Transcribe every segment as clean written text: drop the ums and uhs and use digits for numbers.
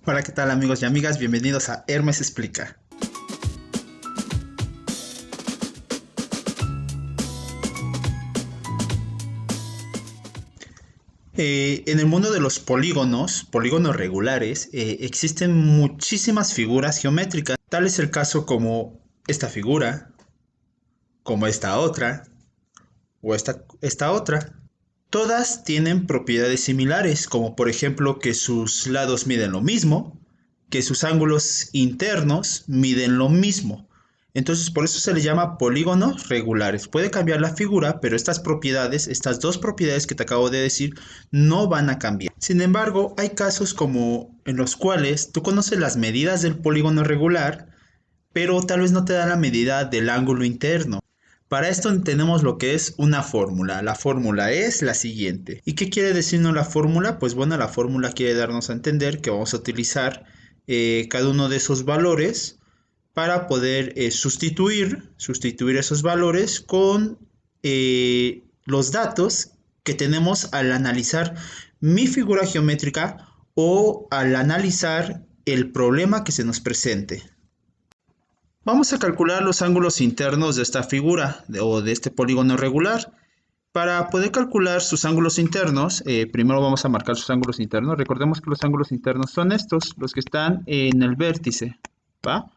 Hola, ¿qué tal amigos y amigas? Bienvenidos a Hermes Explica. En el mundo de los polígonos regulares, existen muchísimas figuras geométricas. Tal es el caso como esta figura, como esta otra o esta otra. Todas tienen propiedades similares, como por ejemplo que sus lados miden lo mismo, que sus ángulos internos miden lo mismo. Entonces por eso se le llama polígonos regulares. Puede cambiar la figura, pero estas propiedades, estas dos propiedades que te acabo de decir, no van a cambiar. Sin embargo, hay casos como en los cuales tú conoces las medidas del polígono regular, pero tal vez no te da la medida del ángulo interno. Para esto tenemos lo que es una fórmula. La fórmula es la siguiente. ¿Y qué quiere decirnos la fórmula? Pues bueno, la fórmula quiere darnos a entender que vamos a utilizar cada uno de esos valores para poder sustituir esos valores con los datos que tenemos al analizar mi figura geométrica o al analizar el problema que se nos presente. Vamos a calcular los ángulos internos de esta figura o de este polígono regular. Para poder calcular sus ángulos internos, primero vamos a marcar sus ángulos internos. Recordemos que los ángulos internos son estos, los que están en el vértice, ¿va?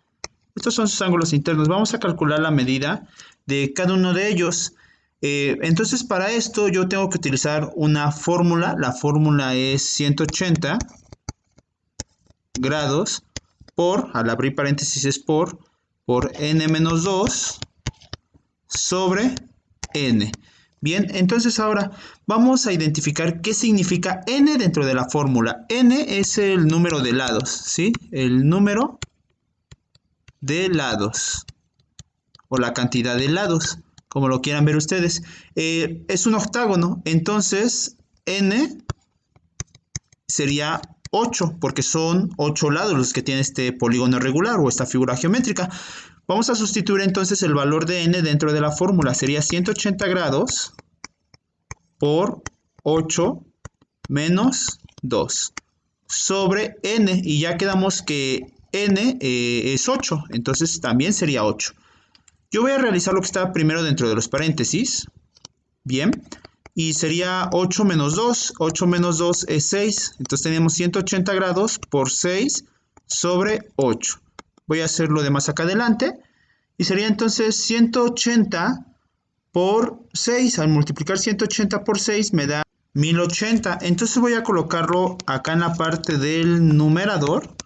Estos son sus ángulos internos. Vamos a calcular la medida de cada uno de ellos. Entonces, para esto yo tengo que utilizar una fórmula. La fórmula es 180 grados por, al abrir paréntesis es por n menos 2 sobre n. Bien, entonces ahora vamos a identificar qué significa n dentro de la fórmula. N es el número de lados, ¿sí? El número de lados o la cantidad de lados, como lo quieran ver ustedes. Es un octágono, entonces n sería 8, porque son 8 lados los que tiene este polígono regular o esta figura geométrica. Vamos a sustituir entonces el valor de n dentro de la fórmula. Sería 180 grados por 8 menos 2 sobre n. Y ya quedamos que n es 8, entonces también sería 8. Yo voy a realizar lo que está primero dentro de los paréntesis. Bien. Y sería 8 menos 2. 8 menos 2 es 6. Entonces tenemos 180 grados por 6 sobre 8. Voy a hacerlo de más acá adelante. Y sería entonces 180 por 6. Al multiplicar 180 por 6 me da 1080. Entonces voy a colocarlo acá en la parte del numerador,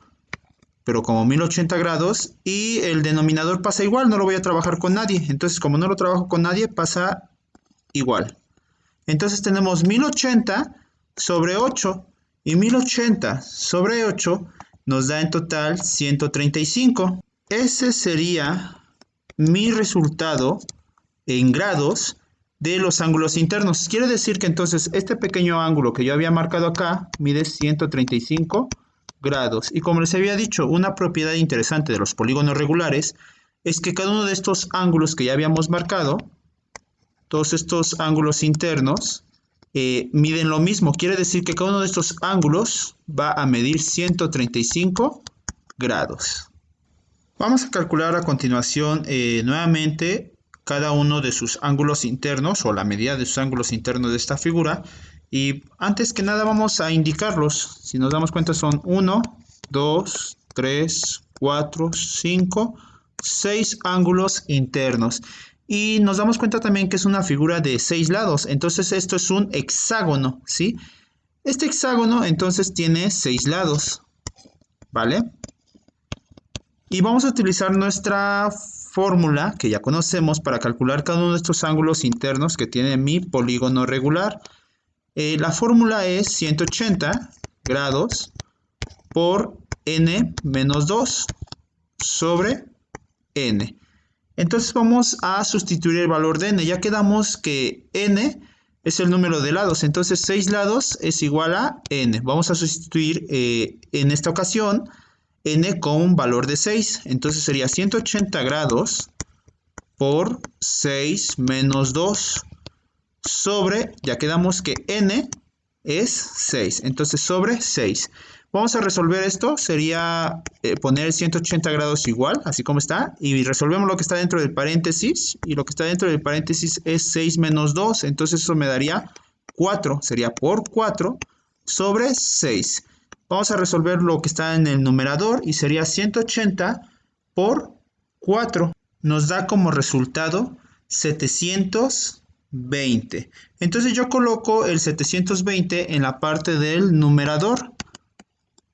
pero como 1080 grados. Y el denominador pasa igual, no lo voy a trabajar con nadie. Entonces como no lo trabajo con nadie, pasa igual. Entonces tenemos 1080 sobre 8 y 1080 sobre 8 nos da en total 135. Ese sería mi resultado en grados de los ángulos internos. Quiere decir que entonces este pequeño ángulo que yo había marcado acá mide 135 grados. Y como les había dicho, una propiedad interesante de los polígonos regulares es que cada uno de estos ángulos que ya habíamos marcado, todos estos ángulos internos, miden lo mismo. Quiere decir que cada uno de estos ángulos va a medir 135 grados. Vamos a calcular a continuación nuevamente cada uno de sus ángulos internos o la medida de sus ángulos internos de esta figura. Y antes que nada vamos a indicarlos. Si nos damos cuenta son 1, 2, 3, 4, 5, 6 ángulos internos. Y nos damos cuenta también que es una figura de 6 lados. Entonces esto es un hexágono, ¿sí? Este hexágono entonces tiene 6 lados, ¿vale? Y vamos a utilizar nuestra fórmula que ya conocemos para calcular cada uno de estos ángulos internos que tiene mi polígono regular. La fórmula es 180 grados por n menos 2 sobre n. Entonces vamos a sustituir el valor de n. Ya quedamos que n es el número de lados. Entonces 6 lados es igual a n. Vamos a sustituir en esta ocasión n con un valor de 6. Entonces sería 180 grados por 6 menos 2 sobre, ya quedamos que n es 6. Entonces sobre 6. Vamos a resolver esto, sería poner 180 grados igual, así como está, y resolvemos lo que está dentro del paréntesis, y lo que está dentro del paréntesis es 6 menos 2, entonces eso me daría 4, sería por 4 sobre 6. Vamos a resolver lo que está en el numerador, y sería 180 por 4. Nos da como resultado 720. Entonces yo coloco el 720 en la parte del numerador.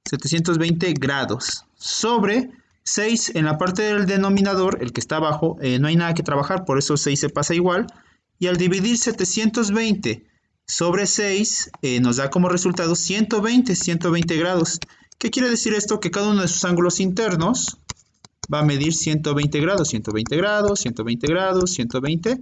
720 grados sobre 6 en la parte del denominador, el que está abajo, no hay nada que trabajar, por eso 6 se pasa igual. Y al dividir 720 sobre 6 nos da como resultado 120 grados. ¿Qué quiere decir esto? Que cada uno de sus ángulos internos va a medir 120 grados, 120 grados, 120 grados, 120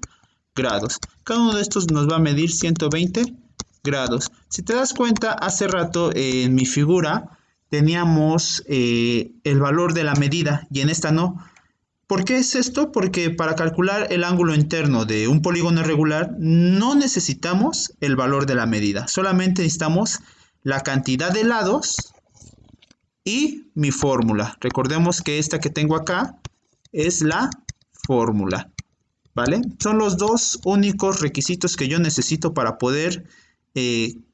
grados. Cada uno de estos nos va a medir 120 grados. Si te das cuenta, hace rato en mi figura teníamos el valor de la medida y en esta no. ¿Por qué es esto? Porque para calcular el ángulo interno de un polígono irregular no necesitamos el valor de la medida, solamente necesitamos la cantidad de lados y mi fórmula. Recordemos que esta que tengo acá es la fórmula, ¿vale? Son los dos únicos requisitos que yo necesito para poder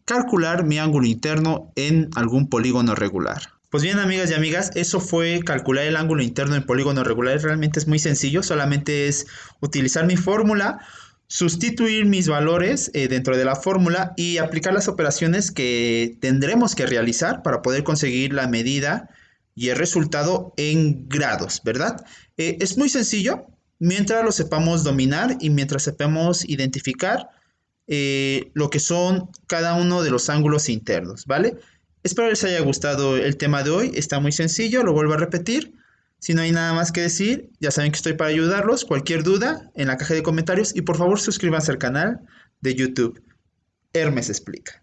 calcular mi ángulo interno en algún polígono regular. Pues bien, amigas y amigas, eso fue calcular el ángulo interno en polígonos regulares. Realmente es muy sencillo, solamente es utilizar mi fórmula, sustituir mis valores dentro de la fórmula y aplicar las operaciones que tendremos que realizar para poder conseguir la medida y el resultado en grados, ¿verdad? Es muy sencillo mientras lo sepamos dominar y mientras sepamos identificar lo que son cada uno de los ángulos internos, ¿vale? Espero les haya gustado el tema de hoy, está muy sencillo, lo vuelvo a repetir. Si no hay nada más que decir, ya saben que estoy para ayudarlos. Cualquier duda en la caja de comentarios y por favor suscríbanse al canal de YouTube. Hermes Explica.